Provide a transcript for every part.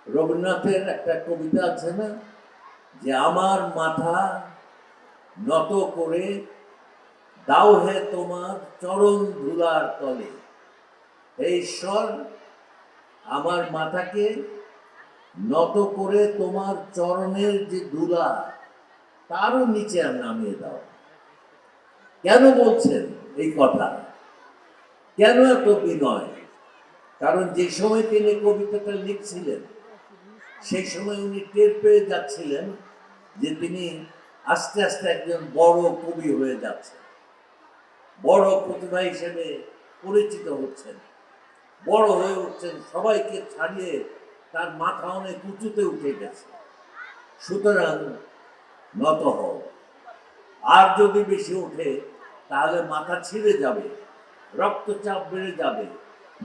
রবীন্দ্রনাথের একটা কবিতা আছে না, যে আমার মাথা নত করে দাও হে তোমার চরণ ধুলার তলে। হে ঈশ্বর, আমার মাথাকে নত করে তোমার চরণের যে ধুলা তারও নিচে আর নামিয়ে দাও। কেন বলছেন এই কথা? কেন এত বিনয়? কারণ যে সময় তিনি কবিতাটা লিখছিলেন সেই সময় উনি টের পেয়ে যাচ্ছিলেন যে তিনি আস্তে আস্তে একজন বড় কবি হয়ে যাচ্ছেন, বড় প্রতিভা হিসেবে পরিচিত হচ্ছেন, বড় হয়ে উঠছেন, সবাইকে ছাড়িয়ে তার মাথা অনেক উঁচুতে উঠে গেছে। সুতরাং নত হও, আর যদি বেশি ওঠে তাহলে মাথা ছিঁড়ে যাবে, রক্তচাপ বেড়ে যাবে,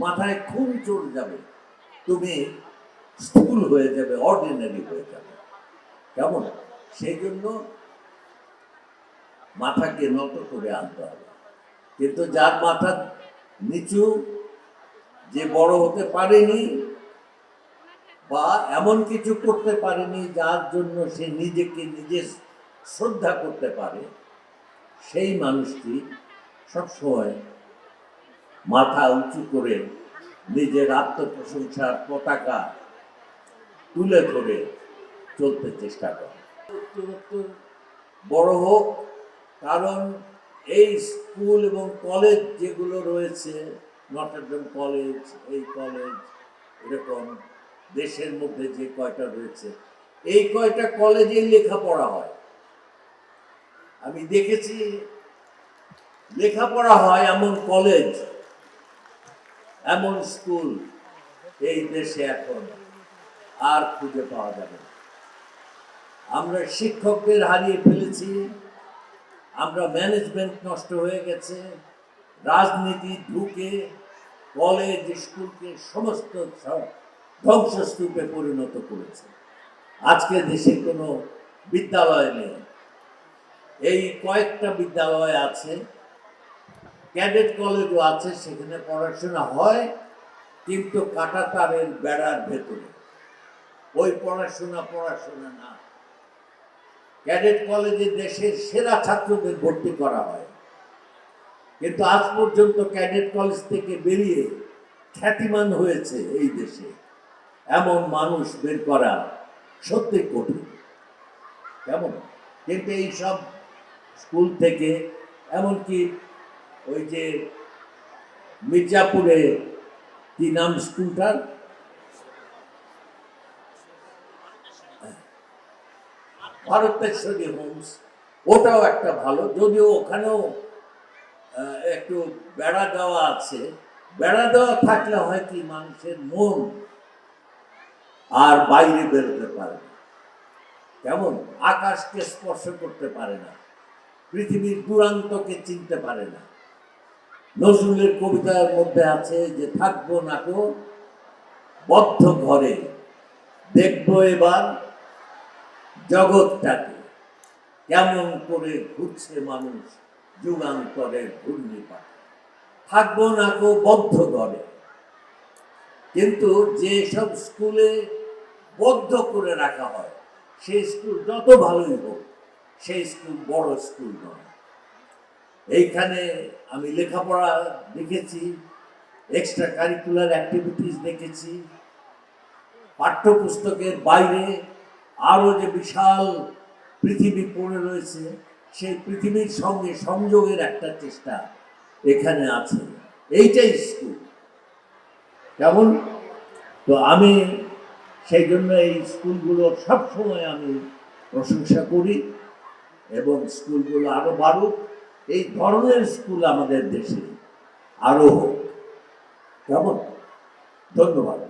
মাথায় খুন চড়ে যাবে, তুমি স্থূল হয়ে যাবে, অর্ডিনারি হয়ে যাবে। কেমন? সেই জন্য মাথাকে নত করে আনতে হবে। কিন্তু যার মাথা নিচু, যে বড় হতে পারেনি বা এমন কিছু করতে পারেনি যার জন্য সে নিজেকে নিজে শ্রদ্ধা করতে পারে, সেই মানুষটি সবসময় মাথা উঁচু করে নিজের আত্মপ্রশংসার পতাকা তুলে ধরে চলতে চেষ্টা করে। বড় হোক, কারণ এই স্কুল এবং কলেজ যেগুলো রয়েছে, নটর ডেম কলেজ, এই কলেজ, এরকম দেশের মধ্যে যে কয়টা রয়েছে, এই কয়টা কলেজে লেখাপড়া হয়। আমি দেখেছি লেখাপড়া হয় এমন কলেজ, এমন স্কুল এই দেশে এখন আর খুঁজে পাওয়া যাবে না। আমরা শিক্ষকদের হারিয়ে ফেলেছি, আমরা ম্যানেজমেন্ট নষ্ট হয়ে গেছে, রাজনীতি ঢুকে কলেজ স্কুলকে সমস্ত ধ্বংসস্তূপে পরিণত করেছে। আজকে দেশে কোনো বিদ্যালয় নেই। এই কয়েকটা বিদ্যালয় আছে, ক্যাডেট কলেজও আছে, সেখানে পড়াশোনা হয়, কিন্তু কাঁটা তারের বেড়ার ভেতরে। ওই পড়াশোনা না। ক্যাডেট কলেজে দেশের সেরা ছাত্রদের ভর্তি করা হয়, কিন্তু আজ পর্যন্ত ক্যাডেট কলেজ থেকে বেরিয়ে খ্যাতিমান হয়েছে এই দেশে এমন মানুষ বের করা সত্যি কঠিন। কেমন? কিন্তু এই সব স্কুল থেকে, এমনকি ওই যে মির্জাপুরে কি নাম স্কুলটার, ভারতেশ্বরী হোমস, ওটাও একটা ভালো, যদিও ওখানেও একটু বেড়া দেওয়া আছে। বেড়া দেওয়া থাকলে হয় কি, মানুষের মন আর বাইরে বেরোতে পারে না। কেমন? আকাশকে স্পর্শ করতে পারে না, পৃথিবীর দূরান্তকে চিনতে পারে না। নজরুলের কবিতার মধ্যে আছে যে থাকবো না কো বদ্ধ ঘরে, দেখবো এবার জগৎটাকে কেমন করে ঘুরছে মানুষ যুগান্তরের ঘূর্ণিপাত। থাকবো না কো বদ্ধ ঘরে। কিন্তু যে সব স্কুলে বদ্ধ করে রাখা হয়, সেই স্কুল যত ভালোই হোক, সেই স্কুল বড় স্কুল নয়। এইখানে আমি লেখাপড়া দেখেছি, এক্সট্রা কারিকুলার অ্যাক্টিভিটিস দেখেছি, পাঠ্যপুস্তকের বাইরে আরও যে বিশাল পৃথিবী পড়ে রয়েছে, সেই পৃথিবীর সঙ্গে সংযোগের একটা চেষ্টা এখানে আছে। এইটাই স্কুল। কেমন? তো আমি সেই জন্য এই স্কুলগুলো সবসময় আমি প্রশংসা করি, এবং স্কুলগুলো আরো বাড়ুক, এই ধরনের স্কুল আমাদের দেশে আরো হোক। কেমন? ধন্যবাদ।